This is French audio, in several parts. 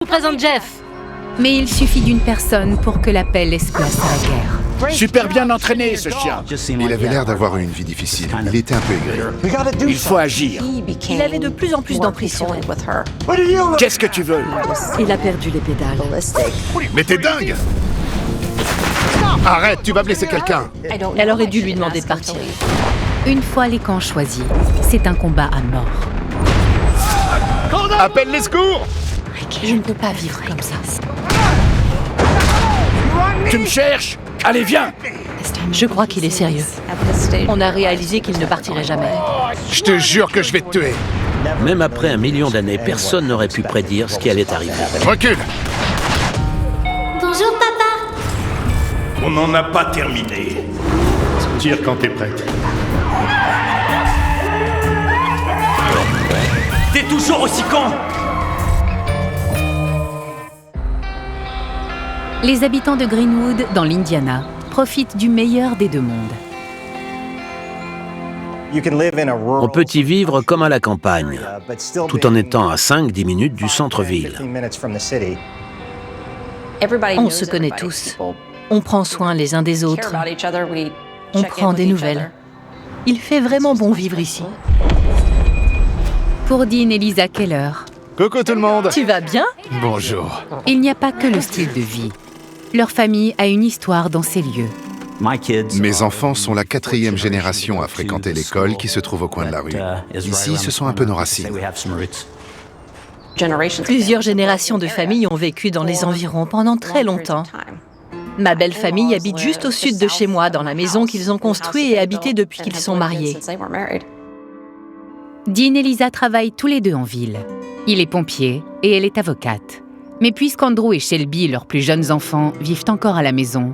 présente Jeff. Mais il suffit d'une personne pour que la paix laisse place à la guerre. Super bien entraîné, ce chien. Il avait l'air d'avoir eu une vie difficile. Il était un peu aigri. Il faut agir. Il avait de plus en plus d'emprise sur elle. Qu'est-ce que tu veux? Il a perdu les pédales. Mais t'es dingue! Arrête, tu vas blesser quelqu'un! Elle aurait dû lui demander de partir. Une fois les camps choisis, c'est un combat à mort. Appelle les secours! Je ne peux pas vivre comme ça. Tu me cherches? Allez, viens! Je crois qu'il est sérieux. On a réalisé qu'il ne partirait jamais. Je te jure que je vais te tuer! Même après 1 million d'années, personne n'aurait pu prédire ce qui allait arriver. Recule! Bonjour, papa. On n'en a pas terminé. Tire quand t'es prête. T'es toujours aussi con! Les habitants de Greenwood, dans l'Indiana, profitent du meilleur des deux mondes. On peut y vivre comme à la campagne, tout en étant à 5-10 minutes du centre-ville. On se connaît tous. On prend soin les uns des autres. On prend des nouvelles. Il fait vraiment bon vivre ici. Pour Dean et Lisa Keller, Coucou tout le monde! Tu vas bien? Bonjour. il n'y a pas que le style de vie. Leur famille a une histoire dans ces lieux. Mes enfants sont la 4e génération à fréquenter l'école qui se trouve au coin de la rue. Ici, ce sont un peu nos racines. Plusieurs générations de familles ont vécu dans les environs pendant très longtemps. Ma belle famille habite juste au sud de chez moi, dans la maison qu'ils ont construite et habitée depuis qu'ils sont mariés. Dean et Lisa travaillent tous les deux en ville. Il est pompier et elle est avocate. Mais puisqu'Andrew et Shelby, leurs plus jeunes enfants, vivent encore à la maison,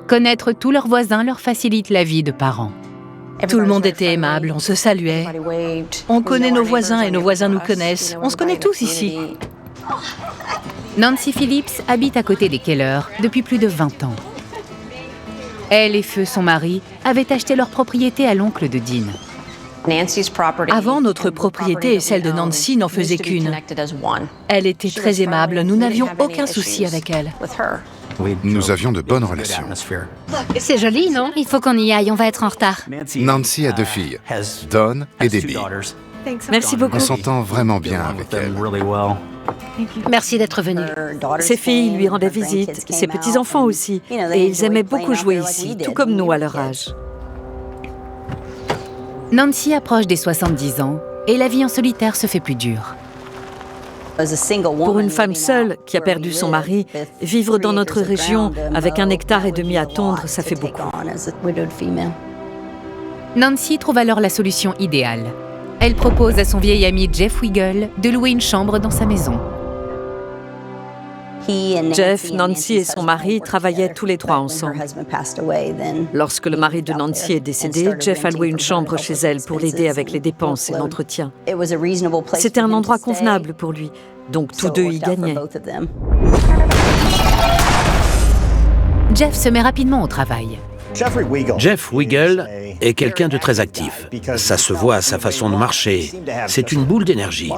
connaître tous leurs voisins leur facilite la vie de parents. Tout le monde était aimable, on se saluait. On connaît nos voisins et nos voisins nous connaissent. On se connaît tous ici. Nancy Phillips habite à côté des Keller depuis plus de 20 ans. Elle et Feu, son mari, avaient acheté leur propriété à l'oncle de Dean. Avant, notre propriété et celle de Nancy n'en faisaient qu'une. Elle était très aimable, nous n'avions aucun souci avec elle. Nous avions de bonnes relations. C'est joli, non? Il faut qu'on y aille, on va être en retard. Nancy a 2 filles, Dawn et Debbie. Merci beaucoup. On s'entend vraiment bien avec elles. Merci d'être venu. Ses filles lui rendaient visite, ses petits-enfants aussi, et ils aimaient beaucoup jouer ici, tout comme nous à leur âge. Nancy approche des 70 ans et la vie en solitaire se fait plus dure. Pour une femme seule qui a perdu son mari, vivre dans notre région avec 1,5 hectare à tondre, ça fait beaucoup. Nancy trouve alors la solution idéale. Elle propose à son vieil ami Jeff Wiggle de louer une chambre dans sa maison. Jeff, Nancy et son mari travaillaient tous les 3 ensemble. Lorsque le mari de Nancy est décédé, Jeff a loué une chambre chez elle pour l'aider avec les dépenses et l'entretien. C'était un endroit convenable pour lui, donc tous deux y gagnaient. Jeff se met rapidement au travail. Jeff Wiggle est quelqu'un de très actif. Ça se voit à sa façon de marcher. C'est une boule d'énergie.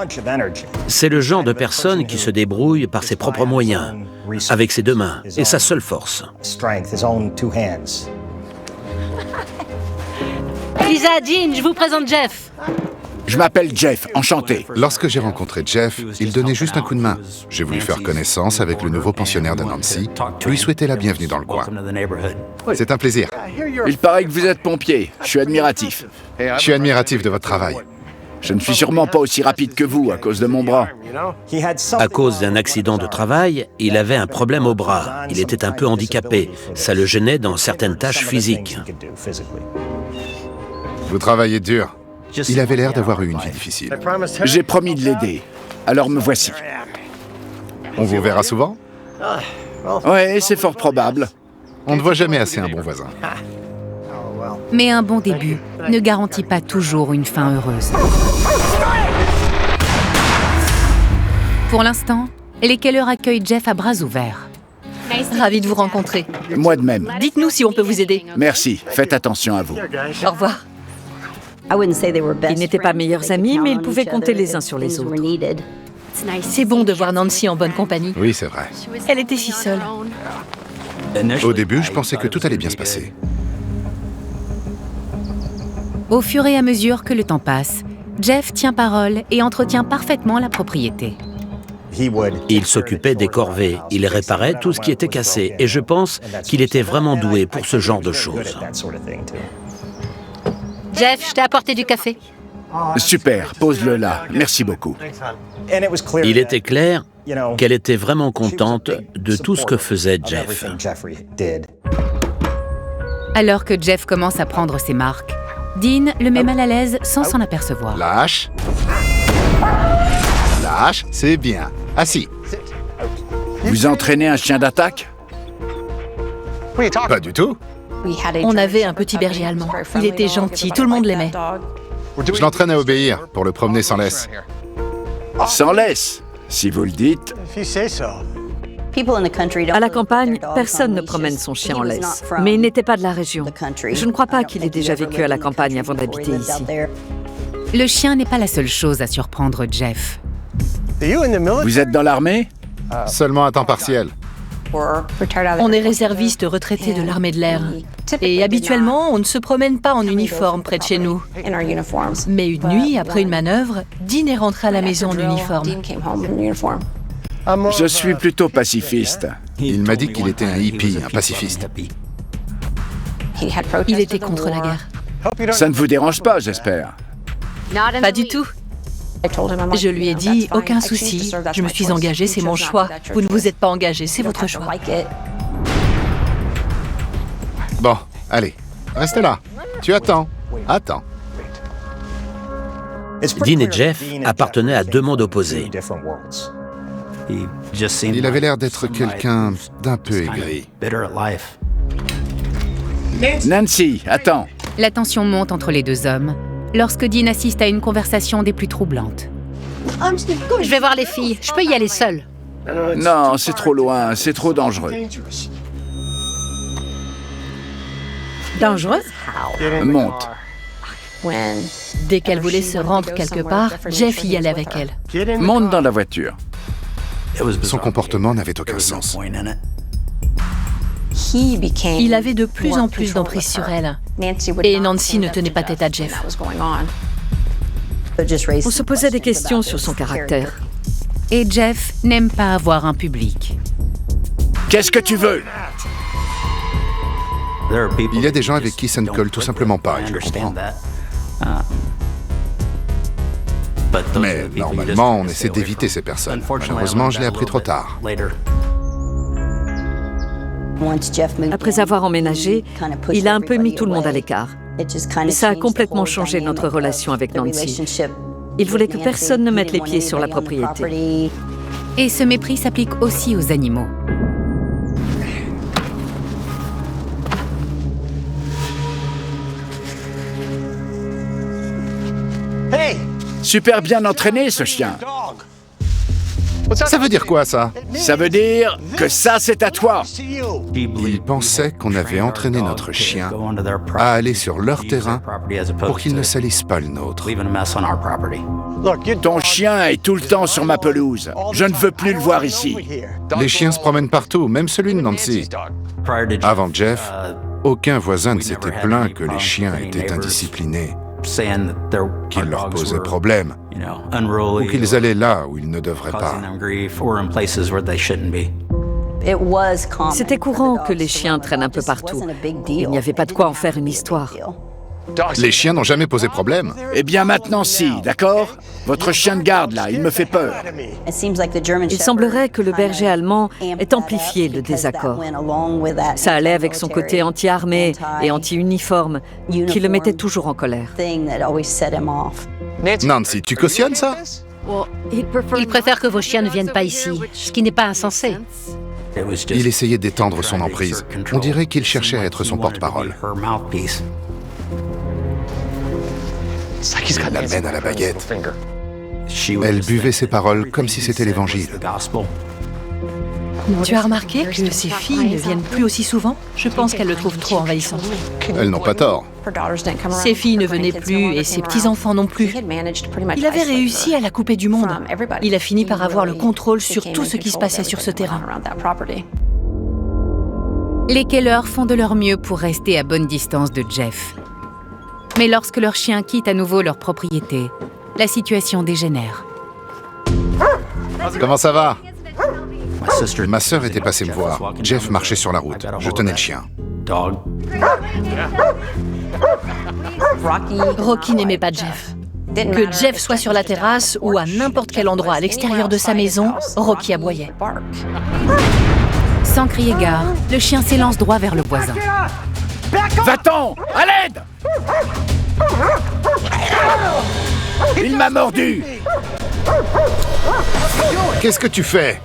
C'est le genre de personne qui se débrouille par ses propres moyens, avec ses 2 mains et sa seule force. Lisa, Dean, je vous présente Jeff. Je m'appelle Jeff, enchanté. Lorsque j'ai rencontré Jeff, il donnait juste un coup de main. J'ai voulu faire connaissance avec le nouveau pensionnaire de Nancy, lui souhaiter la bienvenue dans le coin. C'est un plaisir. Il paraît que vous êtes pompier. Je suis admiratif. Je suis admiratif de votre travail. Je ne suis sûrement pas aussi rapide que vous à cause de mon bras. À cause d'un accident de travail, il avait un problème au bras. Il était un peu handicapé. Ça le gênait dans certaines tâches physiques. Vous travaillez dur. Il avait l'air d'avoir eu une vie difficile. J'ai promis de l'aider. Alors me voici. On vous verra souvent? Ouais, c'est fort probable. On ne voit jamais assez un bon voisin. Mais un bon début ne garantit pas toujours une fin heureuse. Pour l'instant, les Keller accueillent Jeff à bras ouverts. Ravi de vous rencontrer. Moi de même. Dites-nous si on peut vous aider. Merci. Faites attention à vous. Au revoir. Ils n'étaient pas meilleurs amis, mais ils pouvaient compter les uns sur les autres. C'est bon de voir Nancy en bonne compagnie. Oui, c'est vrai. Elle était si seule. Au début, je pensais que tout allait bien se passer. Au fur et à mesure que le temps passe, Jeff tient parole et entretient parfaitement la propriété. Il s'occupait des corvées, il réparait tout ce qui était cassé, et je pense qu'il était vraiment doué pour ce genre de choses. Jeff, je t'ai apporté du café. Super, pose-le là. Merci beaucoup. Il était clair qu'elle était vraiment contente de tout ce que faisait Jeff. Alors que Jeff commence à prendre ses marques, Dean le met mal à l'aise sans s'en apercevoir. Lâche. Lâche, c'est bien. Assis. Vous entraînez un chien d'attaque? Pas du tout. On avait un petit berger allemand. Il était gentil, tout le monde l'aimait. Je l'entraîne à obéir pour le promener sans laisse. Sans laisse, si vous le dites. À la campagne, personne ne promène son chien en laisse. Mais il n'était pas de la région. Je ne crois pas qu'il ait déjà vécu à la campagne avant d'habiter ici. Le chien n'est pas la seule chose à surprendre Jeff. Vous êtes dans l'armée? Seulement à temps partiel. On est réserviste retraité de l'armée de l'air. Et habituellement, on ne se promène pas en uniforme près de chez nous. Mais une nuit, après une manœuvre, Dean est rentré à la maison en uniforme. Je suis plutôt pacifiste. Il m'a dit qu'il était un hippie, un pacifiste. Il était contre la guerre. Ça ne vous dérange pas, j'espère? Pas du tout. Je lui ai dit, aucun souci, je me suis engagée, c'est mon choix. Vous ne vous êtes pas engagé, c'est votre choix. Bon, allez, restez là. Tu attends. Attends. Dean et Jeff appartenaient à deux mondes opposés. Il avait l'air d'être quelqu'un d'un peu aigri. Nancy, attends. La tension monte entre les deux hommes lorsque Dean assiste à une conversation des plus troublantes. Je vais voir les filles. Je peux y aller seule. Non, c'est trop loin, c'est trop dangereux. Dangereux? Monte. Dès qu'elle voulait se rendre quelque part, Jeff y allait avec elle. Monte dans la voiture. Son comportement n'avait aucun sens. Il avait de plus en plus d'emprise sur elle. Et Nancy ne tenait pas tête à Jeff. On se posait des questions sur son caractère. Et Jeff n'aime pas avoir un public. Qu'est-ce que tu veux? Il y a des gens avec qui ça ne colle tout simplement pas, et je le comprends. Mais normalement, on essaie d'éviter ces personnes. Malheureusement, je l'ai appris trop tard. Après avoir emménagé, il a un peu mis tout le monde à l'écart. Et ça a complètement changé notre relation avec Nancy. Il voulait que personne ne mette les pieds sur la propriété. Et ce mépris s'applique aussi aux animaux. Super bien entraîné, ce chien. Ça veut dire quoi, ça? Ça veut dire que ça, c'est à toi. Il pensait qu'on avait entraîné notre chien à aller sur leur terrain pour qu'il ne salisse pas le nôtre. Ton chien est tout le temps sur ma pelouse. Je ne veux plus le voir ici. Les chiens se promènent partout, même celui de Nancy. Avant Jeff, aucun voisin ne s'était plaint que les chiens étaient indisciplinés, qu'ils leur posaient problème, ou qu'ils allaient là où ils ne devraient pas. C'était courant que les chiens traînent un peu partout. Il n'y avait pas de quoi en faire une histoire. Les chiens n'ont jamais posé problème. Eh bien maintenant, si, d'accord? Votre chien de garde, là, il me fait peur. Il semblerait que le berger allemand ait amplifié le désaccord. Ça allait avec son côté anti-armée et anti-uniforme, qui le mettait toujours en colère. Nancy, tu cautionnes ça? Il préfère que vos chiens ne viennent pas ici, ce qui n'est pas insensé. Il essayait d'étendre son emprise. On dirait qu'il cherchait à être son porte-parole. Il la mène à la baguette. Elle buvait ses paroles comme si c'était l'Évangile. Tu as remarqué que ces filles ne viennent plus aussi souvent? Je pense qu'elles le trouvent trop envahissant. Elles n'ont pas tort. Ses filles ne venaient plus et ses petits-enfants non plus. Il avait réussi à la couper du monde. Il a fini par avoir le contrôle sur tout ce qui se passait sur ce terrain. Les Keller font de leur mieux pour rester à bonne distance de Jeff. Mais lorsque leur chien quitte à nouveau leur propriété, la situation dégénère. Comment ça va? Ma sœur était passée me voir. Jeff marchait sur la route. Je tenais le chien. Rocky n'aimait pas Jeff. Que Jeff soit sur la terrasse ou à n'importe quel endroit à l'extérieur de sa maison, Rocky aboyait. Sans crier gare, le chien s'élance droit vers le voisin. Va-t'en! À l'aide! Il m'a mordu! Qu'est-ce que tu fais?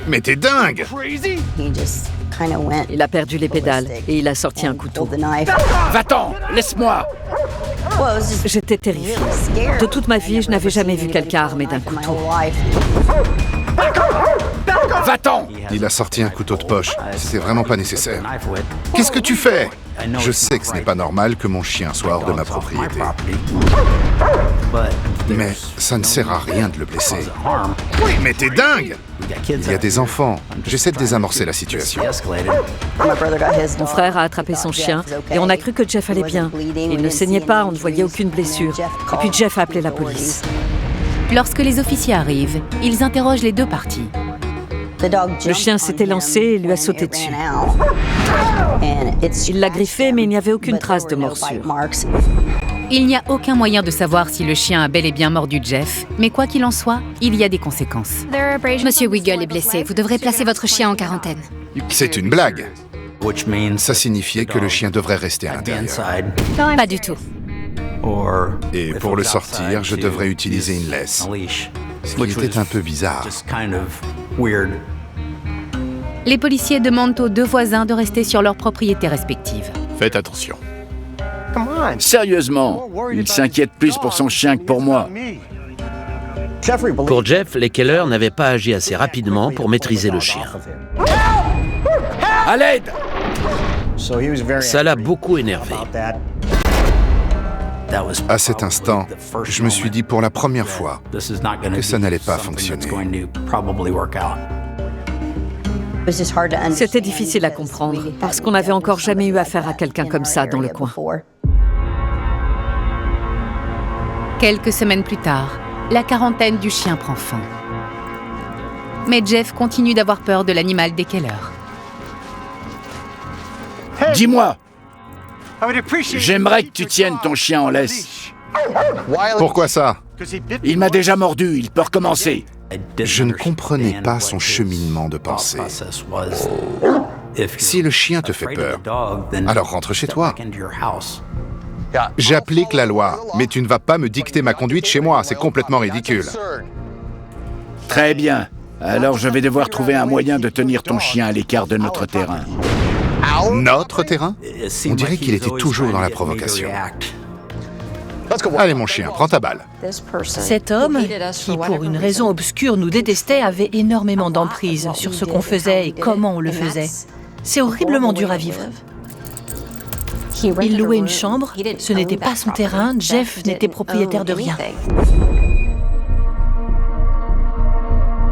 Mais t'es dingue! Il a perdu les pédales et il a sorti un couteau. Va-t'en! Laisse-moi! J'étais terrifiée. De toute ma vie, je n'avais jamais vu quelqu'un armé d'un couteau. Va-t'en! Il a sorti un couteau de poche. C'était vraiment pas nécessaire. Qu'est-ce que tu fais? Je sais que ce n'est pas normal que mon chien soit hors de ma propriété. Mais ça ne sert à rien de le blesser. Mais t'es dingue! Il y a des enfants. J'essaie de désamorcer la situation. Mon frère a attrapé son chien et on a cru que Jeff allait bien. Il ne saignait pas, on ne voyait aucune blessure. Et puis Jeff a appelé la police. Lorsque les officiers arrivent, ils interrogent les deux parties. Le chien s'était lancé et lui a sauté dessus. Il l'a griffé, mais il n'y avait aucune trace de morsure. Il n'y a aucun moyen de savoir si le chien a bel et bien mordu Jeff, mais quoi qu'il en soit, il y a des conséquences. Monsieur Weigel est blessé. Vous devrez placer votre chien en quarantaine. C'est une blague. Ça signifiait que le chien devrait rester à l'intérieur. Pas du tout. Et pour le sortir, je devrais utiliser une laisse. Ce qui était un peu bizarre. Les policiers demandent aux deux voisins de rester sur leurs propriétés respectives. Faites attention. Sérieusement, il s'inquiète plus pour son chien que pour moi. Pour Jeff, les Keller n'avaient pas agi assez rapidement pour maîtriser le chien. À l'aide! Ça l'a beaucoup énervé. À cet instant, je me suis dit pour la première fois que ça n'allait pas fonctionner. C'était difficile à comprendre parce qu'on n'avait encore jamais eu affaire à quelqu'un comme ça dans le coin. Quelques semaines plus tard, la quarantaine du chien prend fin. Mais Jeff continue d'avoir peur de l'animal des Keller. Dis-moi! J'aimerais que tu tiennes ton chien en laisse. Pourquoi ça? Il m'a déjà mordu, il peut recommencer. Je ne comprenais pas son cheminement de pensée. Si le chien te fait peur, alors rentre chez toi. J'applique la loi, mais tu ne vas pas me dicter ma conduite chez moi, c'est complètement ridicule. Très bien. Alors je vais devoir trouver un moyen de tenir ton chien à l'écart de notre terrain. Notre terrain? On dirait qu'il était toujours dans la provocation. Allez mon chien, prends ta balle. Cet homme, qui pour une raison obscure nous détestait, avait énormément d'emprise sur ce qu'on faisait et comment on le faisait. C'est horriblement dur à vivre. Il louait une chambre, ce n'était pas son terrain, Jeff n'était propriétaire de rien.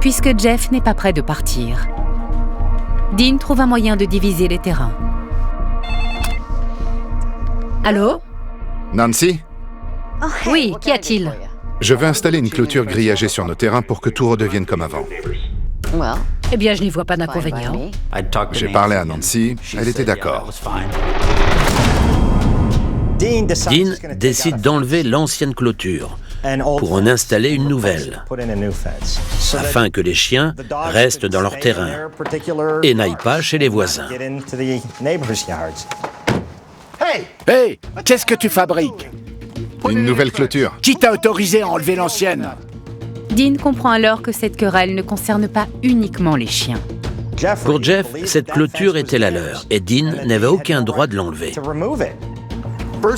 Puisque Jeff n'est pas prêt de partir, Dean trouve un moyen de diviser les terrains. Allô? Nancy? Oui, qu'y a-t-il? Je veux installer une clôture grillagée sur nos terrains pour que tout redevienne comme avant. Eh bien, je n'y vois pas d'inconvénient. J'ai parlé à Nancy, elle était d'accord. Dean décide d'enlever l'ancienne clôture pour en installer une nouvelle, afin que les chiens restent dans leur terrain et n'aillent pas chez les voisins. Hé, qu'est-ce que tu fabriques? Une nouvelle clôture. Qui t'a autorisé à enlever l'ancienne? Dean comprend alors que cette querelle ne concerne pas uniquement les chiens. Pour Jeff, cette clôture était la leur et Dean n'avait aucun droit de l'enlever.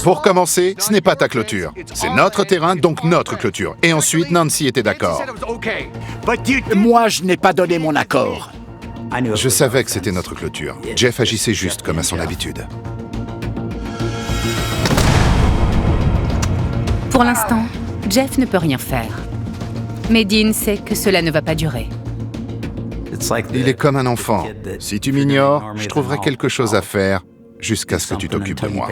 Pour commencer, ce n'est pas ta clôture. C'est notre terrain, donc notre clôture. Et ensuite, Nancy était d'accord. Moi, je n'ai pas donné mon accord. Je savais que c'était notre clôture. Jeff agissait juste comme à son habitude. Pour l'instant, Jeff ne peut rien faire. Mais Dean sait que cela ne va pas durer. Il est comme un enfant. Si tu m'ignores, je trouverai quelque chose à faire jusqu'à ce que tu t'occupes de moi.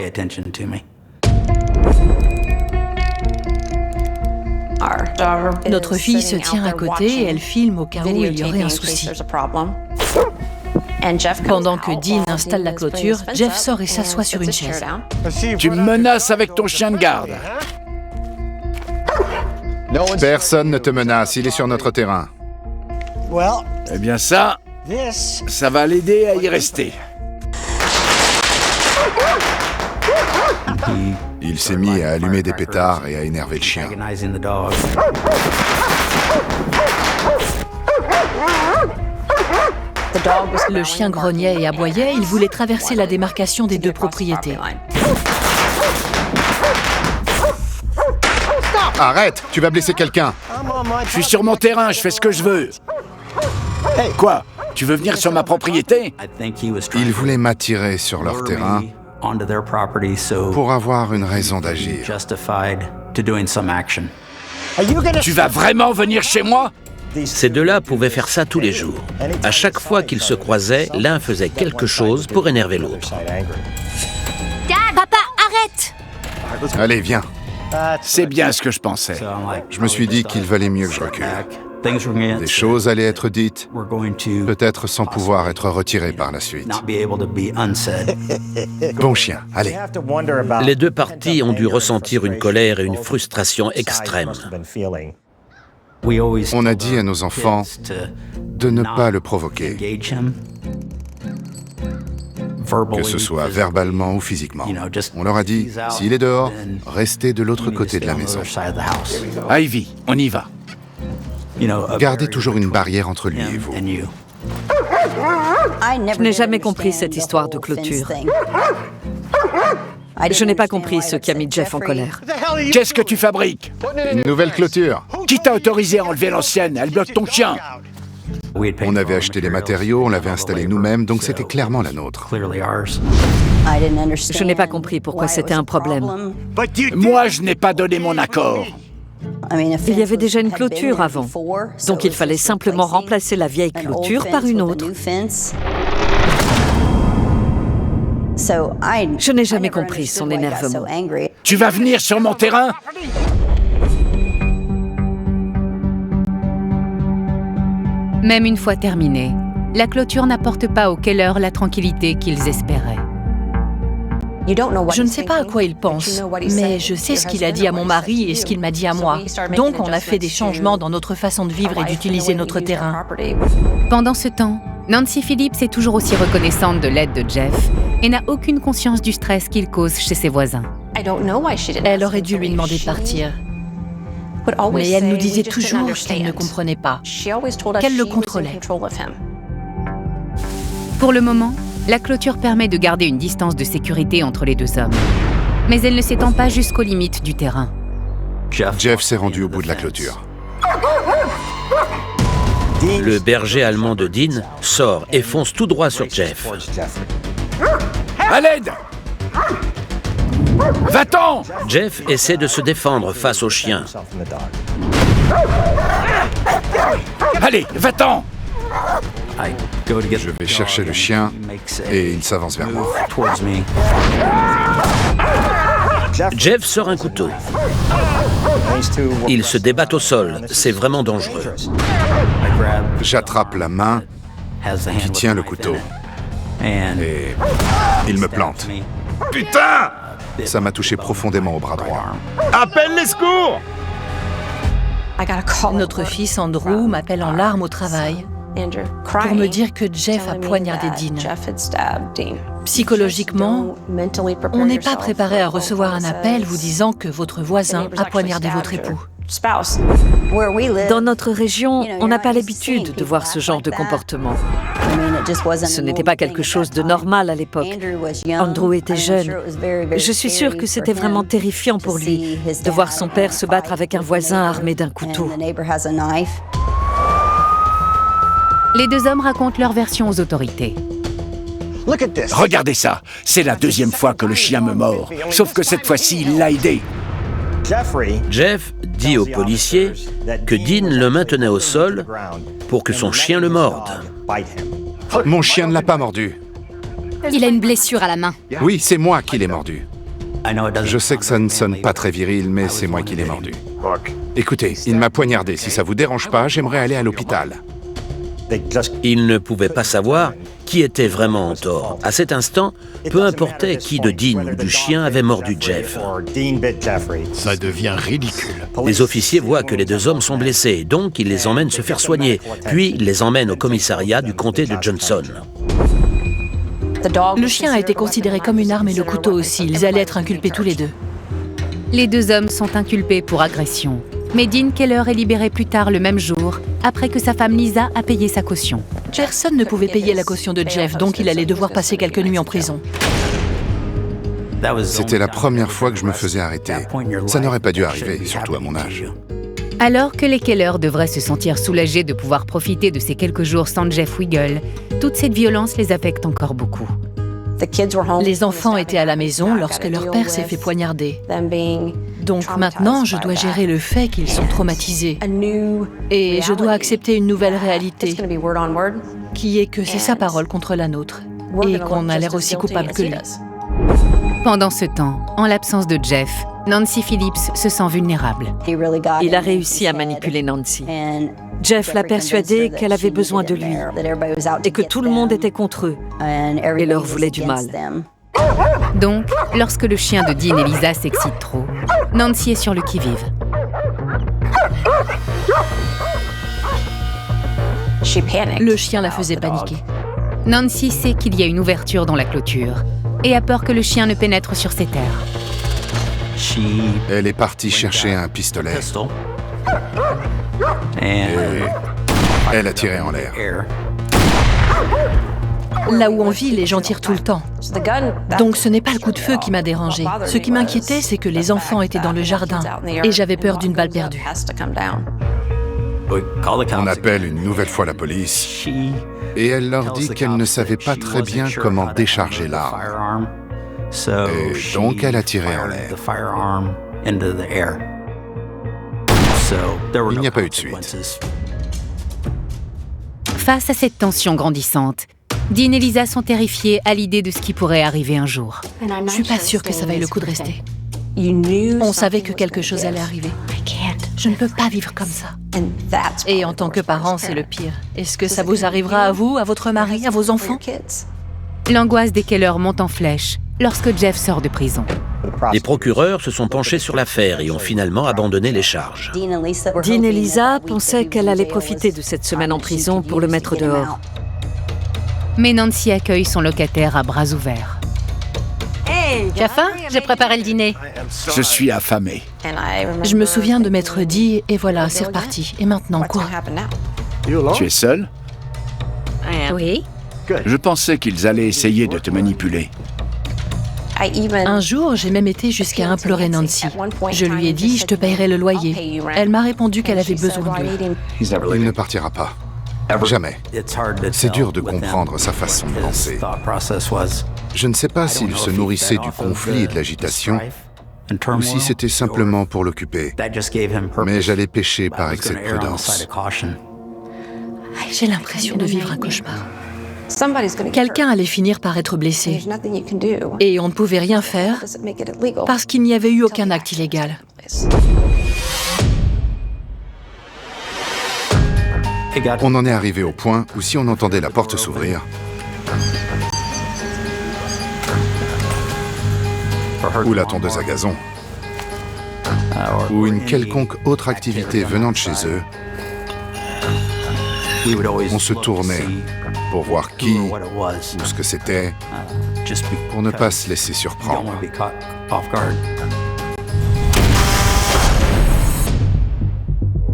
Notre fille se tient à côté et elle filme au cas où il y aurait un souci. Pendant que Dean installe la clôture, Jeff sort et s'assoit sur une chaise. Tu me menaces avec ton chien de garde. Personne ne te menace, il est sur notre terrain. Eh bien ça va l'aider à y rester. Il s'est mis à allumer des pétards et à énerver le chien. Le chien grognait et aboyait, il voulait traverser la démarcation des deux propriétés. Arrête, tu vas blesser quelqu'un. Je suis sur mon terrain, je fais ce que je veux. Quoi? Tu veux venir sur ma propriété? Il voulait m'attirer sur leur terrain pour avoir une raison d'agir. Tu vas vraiment venir chez moi? Ces deux-là pouvaient faire ça tous les jours. À chaque fois qu'ils se croisaient, l'un faisait quelque chose pour énerver l'autre. Papa, arrête! Allez, viens. C'est bien ce que je pensais. Je me suis dit qu'il valait mieux que je recule. Des choses allaient être dites, peut-être sans pouvoir être retirées par la suite. Bon chien, allez. Les deux parties ont dû ressentir une colère et une frustration extrêmes. On a dit à nos enfants de ne pas le provoquer, que ce soit verbalement ou physiquement. On leur a dit, s'il est dehors, restez de l'autre côté de la maison. Ivy, on y va. Gardez toujours une barrière entre lui et vous. Je n'ai jamais compris cette histoire de clôture. Je n'ai pas compris ce qui a mis Jeff en colère. Qu'est-ce que tu fabriques? Une nouvelle clôture. Qui t'a autorisé à enlever l'ancienne? Elle bloque ton chien. On avait acheté les matériaux, on l'avait installé nous-mêmes, donc c'était clairement la nôtre. Je n'ai pas compris pourquoi c'était un problème. Moi, je n'ai pas donné mon accord. Il y avait déjà une clôture avant, donc il fallait simplement remplacer la vieille clôture par une autre. Je n'ai jamais compris son énervement. Tu vas venir sur mon terrain? Même une fois terminée, la clôture n'apporte pas aux Keller la tranquillité qu'ils espéraient. Je ne sais pas à quoi il pense, mais je sais ce qu'il a dit à mon mari et ce qu'il m'a dit à moi. Donc on a fait des changements dans notre façon de vivre et d'utiliser notre terrain. Pendant ce temps, Nancy Phillips est toujours aussi reconnaissante de l'aide de Jeff et n'a aucune conscience du stress qu'il cause chez ses voisins. Elle aurait dû lui demander de partir. Mais elle nous disait toujours qu'elle ne comprenait pas, qu'elle le contrôlait. Pour le moment, la clôture permet de garder une distance de sécurité entre les deux hommes. Mais elle ne s'étend pas jusqu'aux limites du terrain. Jeff s'est rendu au bout de la clôture. Le berger allemand de Dean sort et fonce tout droit sur Jeff. À l'aide! Va-t'en! Jeff essaie de se défendre face au chien. Allez, va-t'en! Je vais chercher le chien et il s'avance vers moi. Jeff sort un couteau. Ils se débattent au sol. C'est vraiment dangereux. J'attrape la main qui tient le couteau et il me plante. Putain! Ça m'a touché profondément au bras droit. Appelle les secours! Notre fils Andrew m'appelle en larmes au travail pour me dire que Jeff a poignardé Dean. Psychologiquement, on n'est pas préparé à recevoir un appel vous disant que votre voisin a poignardé votre époux. Dans notre région, on n'a pas l'habitude de voir ce genre de comportement. Ce n'était pas quelque chose de normal à l'époque. Andrew était jeune. Je suis sûre que c'était vraiment terrifiant pour lui de voir son père se battre avec un voisin armé d'un couteau. Les deux hommes racontent leur version aux autorités. Regardez ça, c'est la deuxième fois que le chien me mord. Sauf que cette fois-ci, il l'a aidé. Jeff dit aux policiers que Dean le maintenait au sol pour que son chien le morde. Mon chien ne l'a pas mordu. Il a une blessure à la main. Oui, c'est moi qui l'ai mordu. Je sais que ça ne sonne pas très viril, mais c'est moi qui l'ai mordu. Écoutez, il m'a poignardé. Si ça vous dérange pas, j'aimerais aller à l'hôpital. Il ne pouvait pas savoir qui était vraiment en tort. À cet instant, peu importait qui de Dean ou du chien avait mordu Jeff. Ça devient ridicule. Les officiers voient que les deux hommes sont blessés, donc ils les emmènent se faire soigner, puis ils les emmènent au commissariat du comté de Johnson. Le chien a été considéré comme une arme et le couteau aussi. Ils allaient être inculpés tous les deux. Les deux hommes sont inculpés pour agression. Mais Dean Keller est libéré plus tard le même jour, après que sa femme Lisa a payé sa caution. Personne ne pouvait payer la caution de Jeff, donc il allait devoir passer quelques nuits en prison. C'était la première fois que je me faisais arrêter. Ça n'aurait pas dû arriver, surtout à mon âge. Alors que les Keller devraient se sentir soulagés de pouvoir profiter de ces quelques jours sans Jeff Wigle, toute cette violence les affecte encore beaucoup. Les enfants étaient à la maison lorsque leur père s'est fait poignarder. Donc maintenant, je dois gérer le fait qu'ils sont traumatisés. Et je dois accepter une nouvelle réalité, qui est que c'est sa parole contre la nôtre, et qu'on a l'air aussi coupable que lui. Pendant ce temps, en l'absence de Jeff, Nancy Phillips se sent vulnérable. Il a réussi à manipuler Nancy. Jeff l'a persuadée qu'elle avait besoin de lui et que tout le monde était contre eux et leur voulait du mal. Donc, lorsque le chien de Dean et Lisa s'excite trop, Nancy est sur le qui-vive. Le chien la faisait paniquer. Nancy sait qu'il y a une ouverture dans la clôture et a peur que le chien ne pénètre sur ses terres. Elle est partie chercher un pistolet. Et elle a tiré en l'air. Là où on vit, les gens tirent tout le temps. Donc ce n'est pas le coup de feu qui m'a dérangée. Ce qui m'inquiétait, c'est que les enfants étaient dans le jardin et j'avais peur d'une balle perdue. On appelle une nouvelle fois la police et elle leur dit qu'elle ne savait pas très bien comment décharger l'arme. Et donc elle a tiré en l'air. Il n'y a pas eu de suite. Face à cette tension grandissante, Dean et Lisa sont terrifiés à l'idée de ce qui pourrait arriver un jour. Je suis pas sûre que ça vaille le coup de rester. On savait que quelque chose allait arriver. Je ne peux pas vivre comme ça. Et en tant que parent, c'est le pire. Est-ce que ça vous arrivera à vous, à votre mari, à vos enfants? L'angoisse des Keller monte en flèche lorsque Jeff sort de prison. Les procureurs se sont penchés sur l'affaire et ont finalement abandonné les charges. Dean et Lisa pensaient qu'elle allait profiter de cette semaine en prison pour le mettre dehors. Mais Nancy accueille son locataire à bras ouverts. Tu as faim? J'ai préparé le dîner. Je suis affamé. Je me souviens de m'être dit, et voilà, c'est reparti. Et maintenant, quoi? Tu es seul? Oui. Je pensais qu'ils allaient essayer de te manipuler. Un jour, j'ai même été jusqu'à implorer Nancy. Je lui ai dit, je te paierai le loyer. Elle m'a répondu qu'elle avait besoin d'eux. Il ne partira pas. Jamais. C'est dur de comprendre sa façon de penser. Je ne sais pas s'il se nourrissait du conflit et de l'agitation, ou si c'était simplement pour l'occuper. Mais j'allais pécher par excès de prudence. J'ai l'impression de vivre un cauchemar. Quelqu'un allait finir par être blessé. Et on ne pouvait rien faire parce qu'il n'y avait eu aucun acte illégal. On en est arrivé au point où si on entendait la porte s'ouvrir, ou la tondeuse à gazon, ou une quelconque autre activité venant de chez eux, on se tournait pour voir qui ou ce que c'était, pour ne pas se laisser surprendre.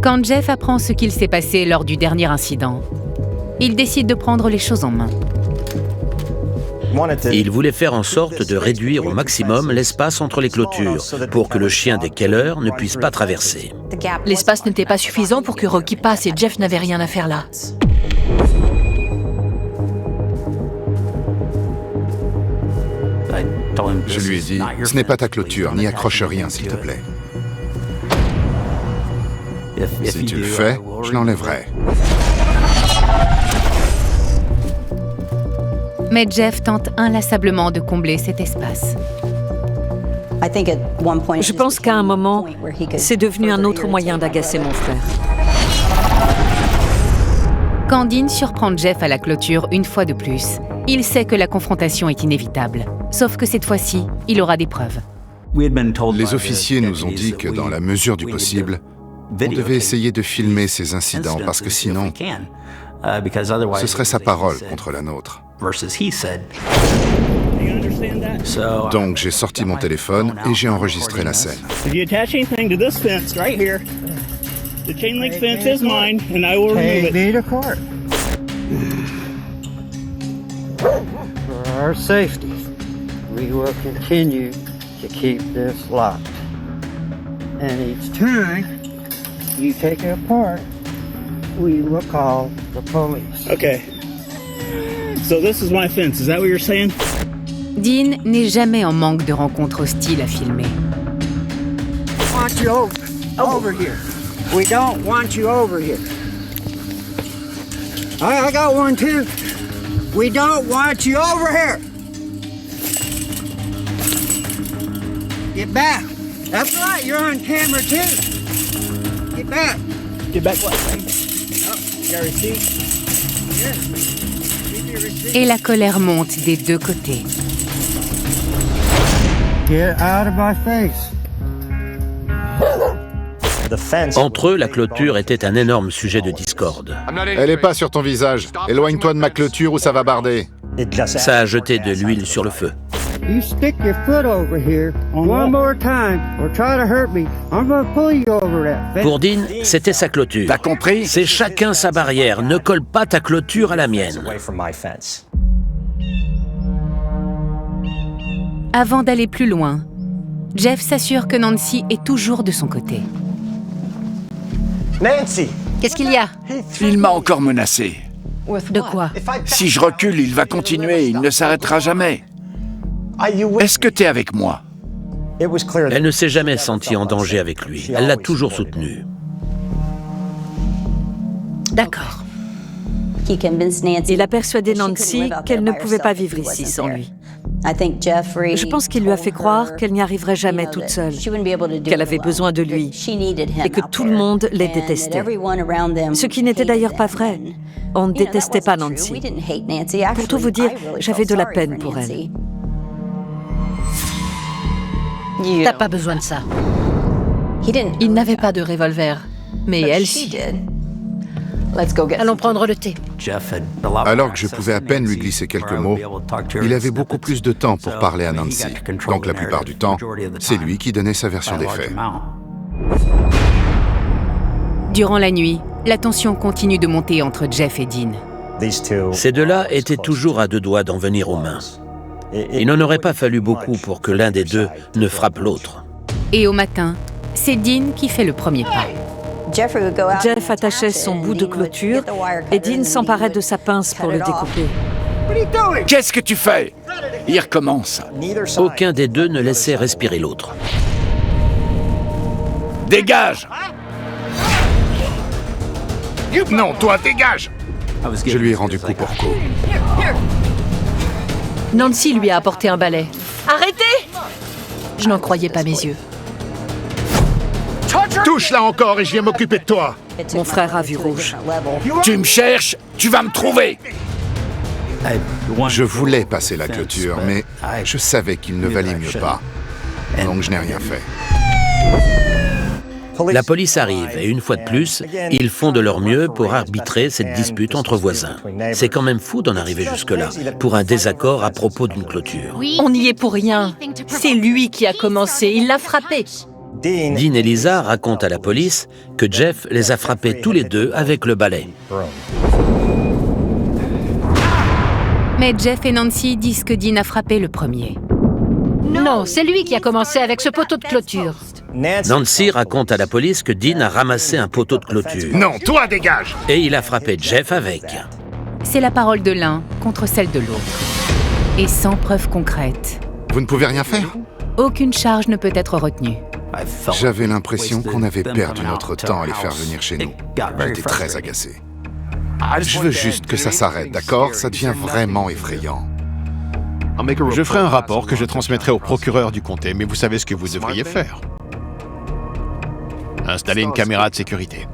Quand Jeff apprend ce qu'il s'est passé lors du dernier incident, il décide de prendre les choses en main. Il voulait faire en sorte de réduire au maximum l'espace entre les clôtures pour que le chien des Keller ne puisse pas traverser. L'espace n'était pas suffisant pour que Rocky passe et Jeff n'avait rien à faire là. Je lui ai dit, ce n'est pas ta clôture, n'y accroche rien, s'il te plaît. Si tu le fais, je l'enlèverai. Mais Jeff tente inlassablement de combler cet espace. Je pense qu'à un moment, c'est devenu un autre moyen d'agacer mon frère. Quand Dean surprend Jeff à la clôture une fois de plus, il sait que la confrontation est inévitable. Sauf que cette fois-ci, il aura des preuves. Les officiers nous ont dit que dans la mesure du possible, on devait essayer de filmer ces incidents parce que sinon, ce serait sa parole contre la nôtre. Donc j'ai sorti mon téléphone et j'ai enregistré la scène. For our safety, we will continue to keep this locked. And each time you take it apart, we will call the police. Okay. So this is my fence, is that what you're saying? Dean n'est jamais en manque de rencontres hostiles à filmer. We want you over here. We don't want you over here. I got one too. We don't want you over here. Get back. That's right, you're on camera too. Get back. Get back what? Oh, you got a receipt? Et la colère monte des deux côtés. Get out of my face. Entre eux, la clôture était un énorme sujet de discorde. Elle n'est pas sur ton visage. Éloigne-toi de ma clôture ou ça va barder. Ça a jeté de l'huile sur le feu. You stick your foot over here one more time or try to hurt me, I'm gonna pull you over that fence. Pour Dean, c'était sa clôture. T'as compris? C'est chacun sa barrière. Ne colle pas ta clôture à la mienne. Avant d'aller plus loin, Jeff s'assure que Nancy est toujours de son côté. Nancy! Qu'est-ce qu'il y a? Il m'a encore menacé. De quoi? Si je recule, il va continuer, il ne s'arrêtera jamais. Est-ce que t'es avec moi? Elle ne s'est jamais sentie en danger avec lui. Elle l'a toujours soutenu. D'accord. Il a persuadé Nancy qu'elle ne pouvait pas vivre ici sans lui. Je pense qu'il lui a fait croire qu'elle n'y arriverait jamais toute seule, qu'elle avait besoin de lui et que tout le monde les détestait. Ce qui n'était d'ailleurs pas vrai. On ne détestait pas Nancy. Pour tout vous dire, j'avais de la peine pour elle. T'as pas besoin de ça. Il n'avait pas de revolver, mais elle si. Allons prendre le thé. Alors que je pouvais à peine lui glisser quelques mots, il avait beaucoup plus de temps pour parler à Nancy. Donc la plupart du temps, c'est lui qui donnait sa version des faits. Durant la nuit, la tension continue de monter entre Jeff et Dean. Ces deux-là étaient toujours à deux doigts d'en venir aux mains. Il n'en aurait pas fallu beaucoup pour que l'un des deux ne frappe l'autre. Et au matin, c'est Dean qui fait le premier pas. Jeff attachait son bout de clôture et Dean s'emparait de sa pince pour le découper. Qu'est-ce que tu fais? Il recommence. Aucun des deux ne laissait respirer l'autre. Dégage! Non, toi, dégage! Je lui ai rendu coup pour coup. Nancy lui a apporté un balai. Arrêtez! Je n'en croyais pas mes yeux. Touche là encore et je viens m'occuper de toi. Mon frère a vu rouge. Tu me cherches, tu vas me trouver. Je voulais passer la clôture, mais je savais qu'il ne valait mieux pas. Donc je n'ai rien fait. La police arrive et une fois de plus, ils font de leur mieux pour arbitrer cette dispute entre voisins. C'est quand même fou d'en arriver jusque-là, pour un désaccord à propos d'une clôture. On n'y est pour rien. C'est lui qui a commencé, il l'a frappé. Dean et Lisa racontent à la police que Jeff les a frappés tous les deux avec le balai. Mais Jeff et Nancy disent que Dean a frappé le premier. Non, c'est lui qui a commencé avec ce poteau de clôture. Nancy raconte à la police que Dean a ramassé un poteau de clôture. Non, toi dégage! Et il a frappé Jeff avec. C'est la parole de l'un contre celle de l'autre. Et sans preuve concrète. Vous ne pouvez rien faire? Aucune charge ne peut être retenue. J'avais l'impression qu'on avait perdu notre temps à les faire venir chez nous. J'étais très agacé. Je veux juste que ça s'arrête, d'accord? Ça devient vraiment effrayant. Je ferai un rapport que je transmettrai au procureur du comté, mais vous savez ce que vous devriez faire. Installer une caméra de sécurité.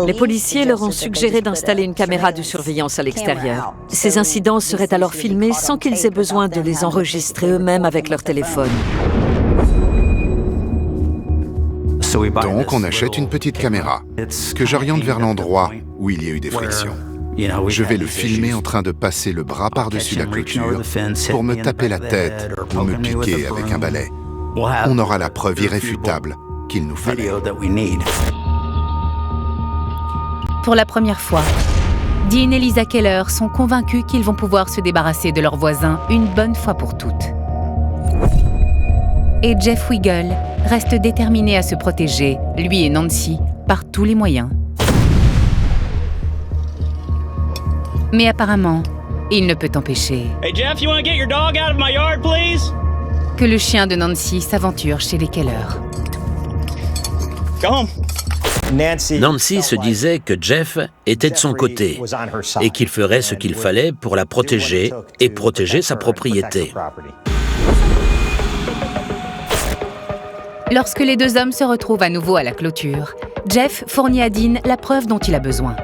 Les policiers leur ont suggéré d'installer une caméra de surveillance à l'extérieur. Ces incidents seraient alors filmés sans qu'ils aient besoin de les enregistrer eux-mêmes avec leur téléphone. Donc on achète une petite caméra, que j'oriente vers l'endroit où il y a eu des frictions. Je vais le filmer en train de passer le bras par-dessus la clôture pour me taper la tête ou me piquer avec un balai. On aura la preuve irréfutable qu'il nous fallait. Pour la première fois, Dean et Lisa Keller sont convaincus qu'ils vont pouvoir se débarrasser de leurs voisins une bonne fois pour toutes. Et Jeff Wiggle reste déterminé à se protéger, lui et Nancy, par tous les moyens. Mais apparemment, il ne peut empêcher Jeff, you want to get your dog out of my yard, please? Que le chien de Nancy s'aventure chez les Keller. Go home. Nancy se disait que Jeff était de son côté et qu'il ferait ce qu'il fallait pour la protéger et protéger sa propriété. Lorsque les deux hommes se retrouvent à nouveau à la clôture, Jeff fournit à Dean la preuve dont il a besoin.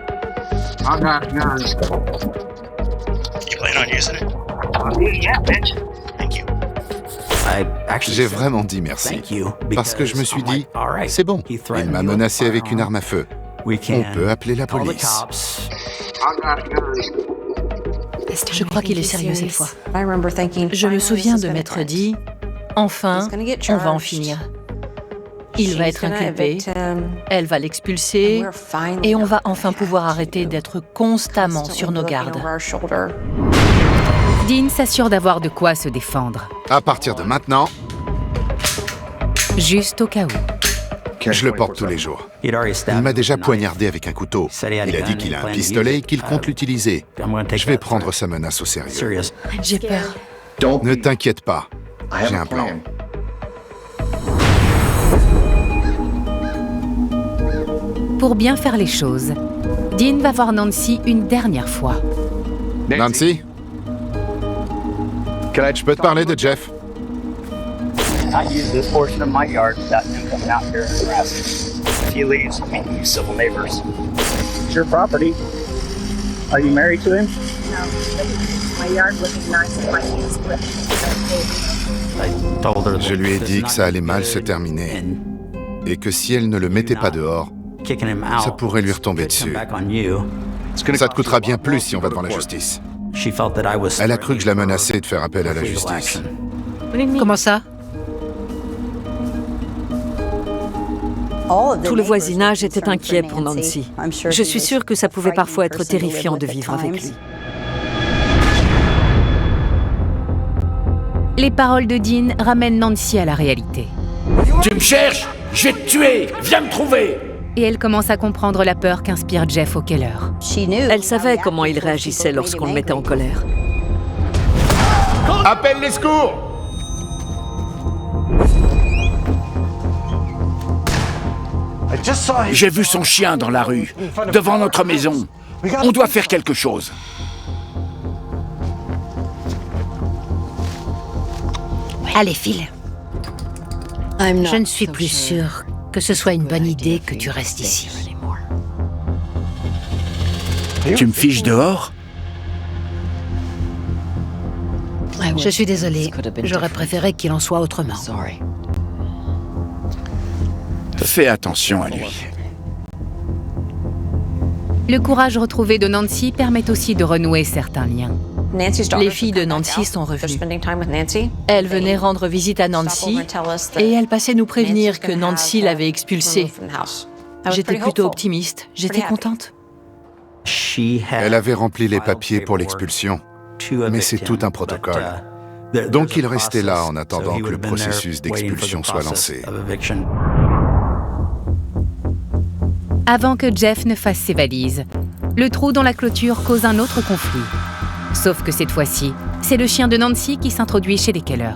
J'ai vraiment dit merci, parce que je me suis dit, c'est bon, il m'a menacé avec une arme à feu. On peut appeler la police. Je crois qu'il est sérieux cette fois. Je me souviens de m'être dit, enfin, on va en finir. Il va être inculpé, elle va l'expulser, et on va enfin pouvoir arrêter d'être constamment sur nos gardes. Dean s'assure d'avoir de quoi se défendre. À partir de maintenant, juste au cas où. Je le porte tous les jours. Il m'a déjà poignardé avec un couteau. Il a dit qu'il a un pistolet et qu'il compte l'utiliser. Je vais prendre sa menace au sérieux. J'ai peur. Ne t'inquiète pas, j'ai un plan. Pour bien faire les choses, Dean va voir Nancy une dernière fois. Nancy? Je peux te parler de Jeff? I use this portion of my yard without him coming out here and harassing. If he leaves, we can use civil neighbors. It's your property. Are you married to him? No, my yard looking nice and my hands split. Je lui ai dit que ça allait mal se terminer et que si elle ne le mettait pas dehors, ça pourrait lui retomber dessus. Ça te coûtera bien plus si on va devant la justice. Elle a cru que je la menaçais de faire appel à la justice. Comment ça? Tout le voisinage était inquiet pour Nancy. Je suis sûre que ça pouvait parfois être terrifiant de vivre avec lui. Les paroles de Dean ramènent Nancy à la réalité. Tu me cherches? Je vais te tuer! Viens me trouver! Et elle commence à comprendre la peur qu'inspire Jeff au Keller. Elle savait comment il réagissait lorsqu'on le mettait en colère. Appelle les secours! J'ai vu son chien dans la rue, devant notre maison. On doit faire quelque chose. Allez, file. Je ne suis plus sûre que ce soit une bonne idée que tu restes ici. Tu me fiches dehors? Je suis désolée. J'aurais préféré qu'il en soit autrement. Fais attention à lui. Le courage retrouvé de Nancy permet aussi de renouer certains liens. Les filles de Nancy sont revenues. Elles venaient rendre visite à Nancy et elles passaient nous prévenir que Nancy l'avait expulsée. J'étais plutôt optimiste. J'étais contente. Elle avait rempli les papiers pour l'expulsion, mais c'est tout un protocole. Donc il restait là en attendant que le processus d'expulsion soit lancé. Avant que Jeff ne fasse ses valises, le trou dans la clôture cause un autre conflit. Sauf que cette fois-ci, c'est le chien de Nancy qui s'introduit chez les Keller.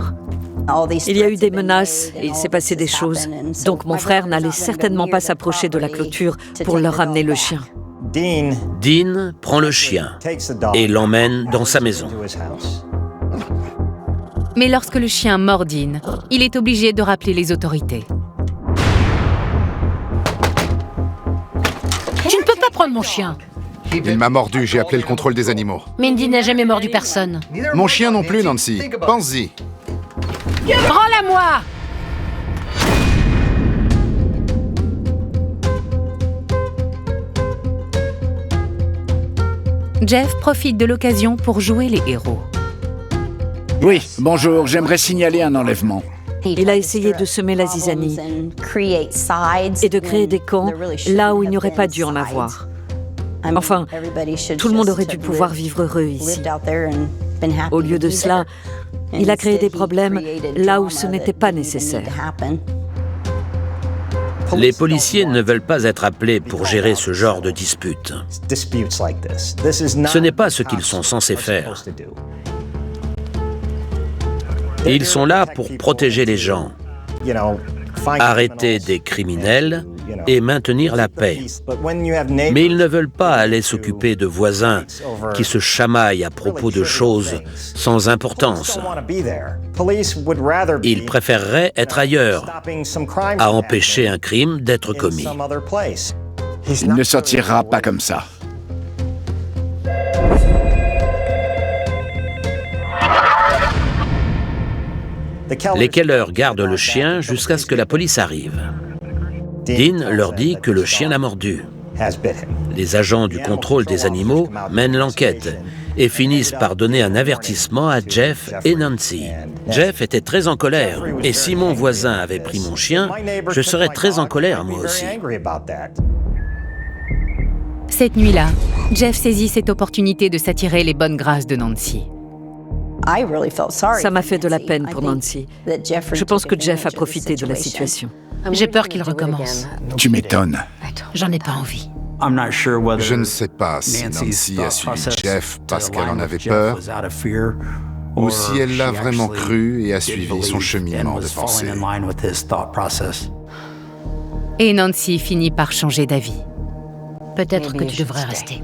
Il y a eu des menaces et il s'est passé des choses. Donc mon frère n'allait certainement pas s'approcher de la clôture pour leur ramener le chien. Dean prend le chien et l'emmène dans sa maison. Mais lorsque le chien mord Dean, il est obligé de rappeler les autorités. Tu ne peux pas prendre mon chien. Il m'a mordu, j'ai appelé le contrôle des animaux. Mindy n'a jamais mordu personne. Mon chien non plus, Nancy. Pense-y. Rends-la-moi! Jeff profite de l'occasion pour jouer les héros. Oui, bonjour, j'aimerais signaler un enlèvement. Il a essayé de semer la zizanie et de créer des camps là où il n'y aurait pas dû en avoir. Enfin, tout le monde aurait dû pouvoir vivre heureux ici. Au lieu de cela, il a créé des problèmes là où ce n'était pas nécessaire. Les policiers ne veulent pas être appelés pour gérer ce genre de disputes. Ce n'est pas ce qu'ils sont censés faire. Ils sont là pour protéger les gens, arrêter des criminels et maintenir la paix. Mais ils ne veulent pas aller s'occuper de voisins qui se chamaillent à propos de choses sans importance. Ils préféreraient être ailleurs, à empêcher un crime d'être commis. Il ne s'en tirera pas comme ça. Les Keller gardent le chien jusqu'à ce que la police arrive. Dean leur dit que le chien l'a mordu. Les agents du contrôle des animaux mènent l'enquête et finissent par donner un avertissement à Jeff et Nancy. Jeff était très en colère, et si mon voisin avait pris mon chien, je serais très en colère moi aussi. Cette nuit-là, Jeff saisit cette opportunité de s'attirer les bonnes grâces de Nancy. Ça m'a fait de la peine pour Nancy. Je pense que Jeff a profité de la situation. J'ai peur qu'il recommence. Tu m'étonnes. J'en ai pas envie. Je ne sais pas si Nancy a suivi Jeff parce qu'elle en avait peur, ou si elle l'a vraiment cru et a suivi son cheminement de pensée. Et Nancy finit par changer d'avis. Peut-être que tu devrais rester.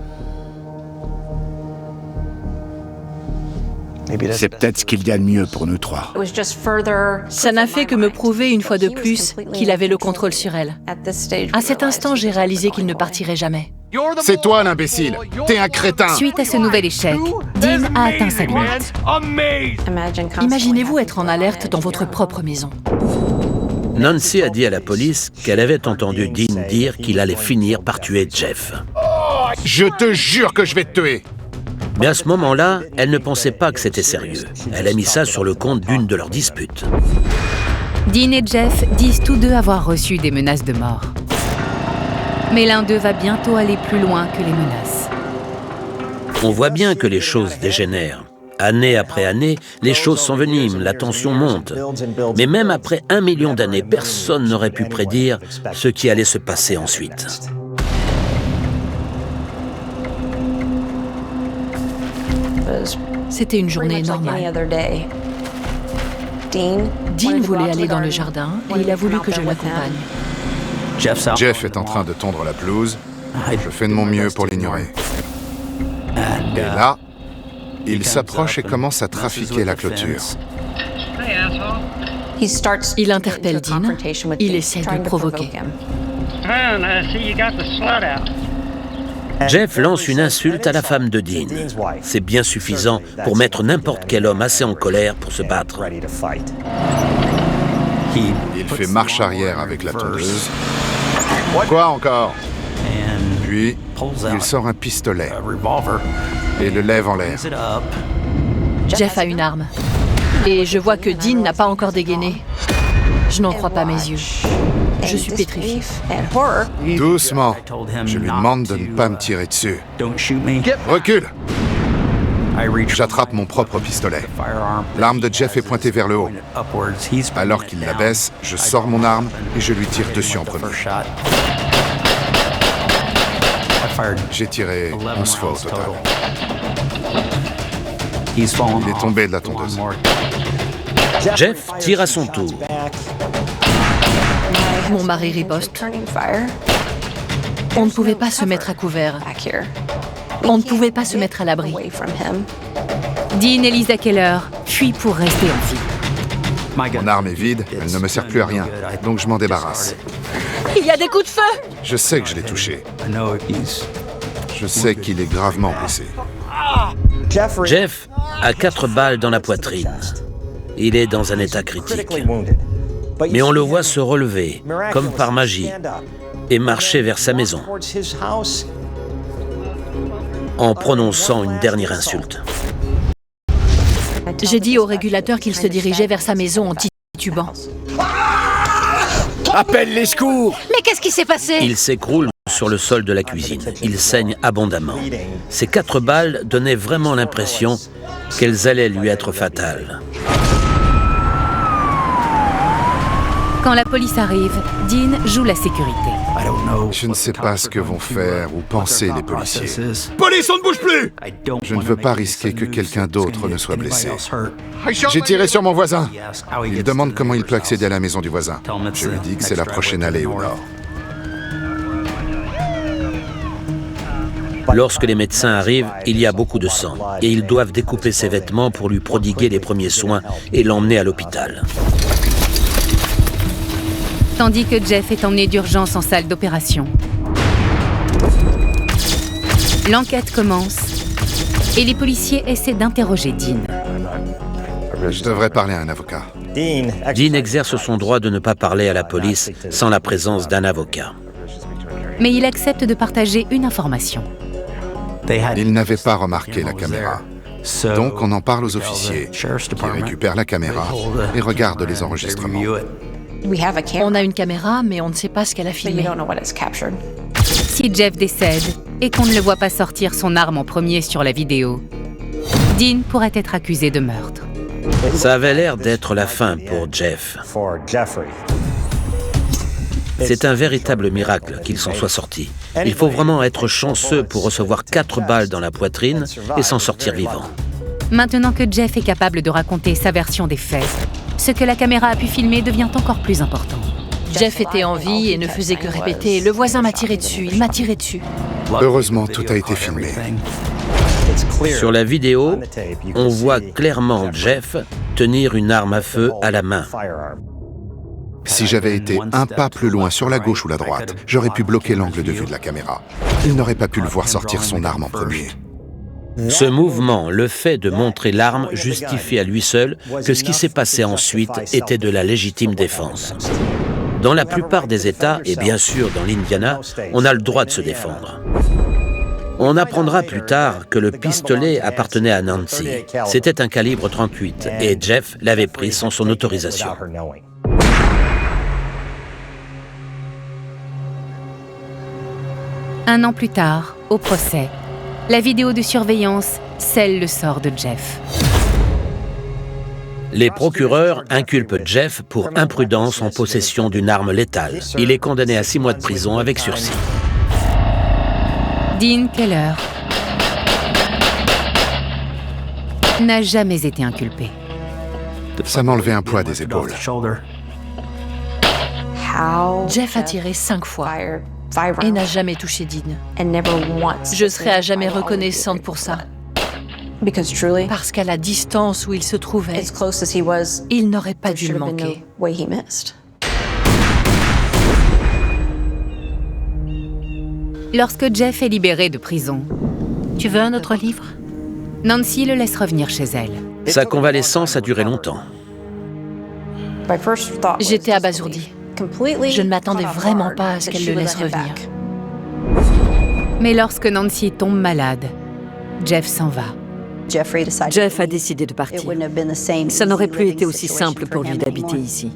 C'est peut-être ce qu'il y a de mieux pour nous trois. Ça n'a fait que me prouver une fois de plus qu'il avait le contrôle sur elle. À cet instant, j'ai réalisé qu'il ne partirait jamais. C'est toi l'imbécile. T'es un crétin. Suite à ce nouvel échec, Dean a atteint sa limite. Imaginez-vous être en alerte dans votre propre maison. Nancy a dit à la police qu'elle avait entendu Dean dire qu'il allait finir par tuer Jeff. Je te jure que je vais te tuer. Mais à ce moment-là, elle ne pensait pas que c'était sérieux. Elle a mis ça sur le compte d'une de leurs disputes. Dean et Jeff disent tous deux avoir reçu des menaces de mort. Mais l'un d'eux va bientôt aller plus loin que les menaces. On voit bien que les choses dégénèrent. Année après année, les choses s'enveniment, la tension monte. Mais même après 1 million d'années, personne n'aurait pu prédire ce qui allait se passer ensuite. C'était une journée normale. Dean voulait aller dans le jardin et il a voulu que je l'accompagne. Jeff est en train de tondre la pelouse. Je fais de mon mieux pour l'ignorer. Et là, il s'approche et commence à trafiquer la clôture. Il interpelle Dean. Il essaie de le provoquer. Jeff lance une insulte à la femme de Dean. C'est bien suffisant pour mettre n'importe quel homme assez en colère pour se battre. Il fait marche arrière avec la tondeuse. Quoi encore? Puis, il sort un pistolet et le lève en l'air. Jeff a une arme. Et je vois que Dean n'a pas encore dégainé. Je n'en crois pas mes yeux. Je suis pétrifié. Doucement. Je lui demande de ne pas me tirer dessus. Recule. J'attrape mon propre pistolet. L'arme de Jeff est pointée vers le haut. Alors qu'il la baisse, je sors mon arme et je lui tire dessus en premier. J'ai tiré 11 fois au total. Il est tombé de la tondeuse. Jeff tire à son tour. Mon mari riposte. On ne pouvait pas se mettre à couvert. On ne pouvait pas se mettre à l'abri. Dean et Lisa Keller fuient pour rester en vie. Mon arme est vide, elle ne me sert plus à rien, donc je m'en débarrasse. Il y a des coups de feu! Je sais que je l'ai touché. Je sais qu'il est gravement blessé. Jeff a 4 balles dans la poitrine. Il est dans un état critique. Mais on le voit se relever, comme par magie, et marcher vers sa maison, en prononçant une dernière insulte. J'ai dit au régulateur qu'il se dirigeait vers sa maison en titubant. Appelle les secours! Mais qu'est-ce qui s'est passé? Il s'écroule sur le sol de la cuisine. Il saigne abondamment. Ces 4 balles donnaient vraiment l'impression qu'elles allaient lui être fatales. Quand la police arrive, Dean joue la sécurité. Je ne sais pas ce que vont faire ou penser les policiers. Police, on ne bouge plus! Je ne veux pas risquer que quelqu'un d'autre ne soit blessé. J'ai tiré sur mon voisin. Il demande comment il peut accéder à la maison du voisin. Je lui dis que c'est la prochaine allée au nord. Lorsque les médecins arrivent, il y a beaucoup de sang et ils doivent découper ses vêtements pour lui prodiguer les premiers soins et l'emmener à l'hôpital. Tandis que Jeff est emmené d'urgence en salle d'opération. L'enquête commence et les policiers essaient d'interroger Dean. Je devrais parler à un avocat. Dean exerce son droit de ne pas parler à la police sans la présence d'un avocat. Mais il accepte de partager une information. Ils n'avaient pas remarqué la caméra. Donc on en parle aux officiers, qui récupèrent la caméra et regardent les enregistrements. On a une caméra, mais on ne sait pas ce qu'elle a filmé. Si Jeff décède et qu'on ne le voit pas sortir son arme en premier sur la vidéo, Dean pourrait être accusé de meurtre. Ça avait l'air d'être la fin pour Jeff. C'est un véritable miracle qu'il s'en soit sorti. Il faut vraiment être chanceux pour recevoir 4 balles dans la poitrine et s'en sortir vivant. Maintenant que Jeff est capable de raconter sa version des faits, ce que la caméra a pu filmer devient encore plus important. Jeff était en vie et ne faisait que répéter « Le voisin m'a tiré dessus, il m'a tiré dessus ». Heureusement, tout a été filmé. Sur la vidéo, on voit clairement Jeff tenir une arme à feu à la main. Si j'avais été un pas plus loin sur la gauche ou la droite, j'aurais pu bloquer l'angle de vue de la caméra. Il n'aurait pas pu le voir sortir son arme en premier. Ce mouvement, le fait de montrer l'arme, justifie à lui seul que ce qui s'est passé ensuite était de la légitime défense. Dans la plupart des États, et bien sûr dans l'Indiana, on a le droit de se défendre. On apprendra plus tard que le pistolet appartenait à Nancy. C'était un calibre 38 et Jeff l'avait pris sans son autorisation. Un an plus tard, au procès, la vidéo de surveillance scelle le sort de Jeff. Les procureurs inculpent Jeff pour imprudence en possession d'une arme létale. Il est condamné à 6 mois de prison avec sursis. Dean Keller n'a jamais été inculpé. Ça m'enlevait un poids des épaules. Jeff a tiré 5 fois et n'a jamais touché Dean. Je serai à jamais reconnaissante pour ça. Parce qu'à la distance où il se trouvait, il n'aurait pas dû le manquer. Lorsque Jeff est libéré de prison, Tu veux un autre livre? Nancy le laisse revenir chez elle. Sa convalescence a duré longtemps. J'étais abasourdie. Je ne m'attendais vraiment pas à ce qu'elle le laisse revenir. Mais lorsque Nancy tombe malade, Jeff s'en va. Jeff a décidé de partir. Ça n'aurait plus été aussi simple pour lui d'habiter ici.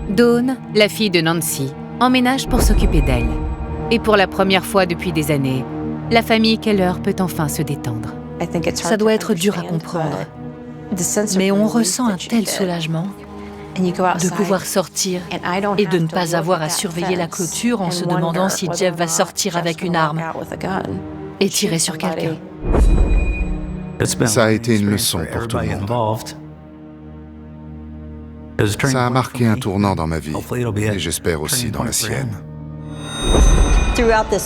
Dawn, la fille de Nancy, emménage pour s'occuper d'elle. Et pour la première fois depuis des années, la famille Keller peut enfin se détendre. Ça doit être dur à comprendre. Mais on ressent un tel soulagement de pouvoir sortir et de ne pas avoir à surveiller la clôture en se demandant si Jeff va sortir avec une arme et tirer sur quelqu'un. Ça a été une leçon pour tout le monde. Ça a marqué un tournant dans ma vie, et j'espère aussi dans la sienne.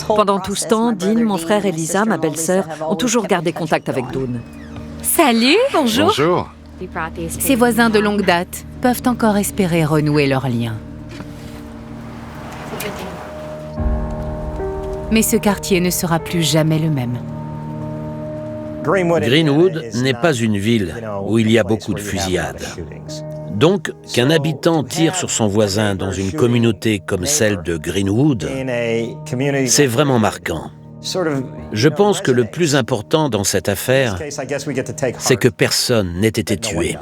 Pendant tout ce temps, Dean, mon frère et Lisa, ma belle-sœur, ont toujours gardé contact avec Dawn. Salut, bonjour. Bonjour. Ces voisins de longue date peuvent encore espérer renouer leur lien. Mais ce quartier ne sera plus jamais le même. Greenwood n'est pas une ville où il y a beaucoup de fusillades. Donc, qu'un habitant tire sur son voisin dans une communauté comme celle de Greenwood, c'est vraiment marquant. Je pense que le plus important dans cette affaire, c'est que personne n'ait été tué.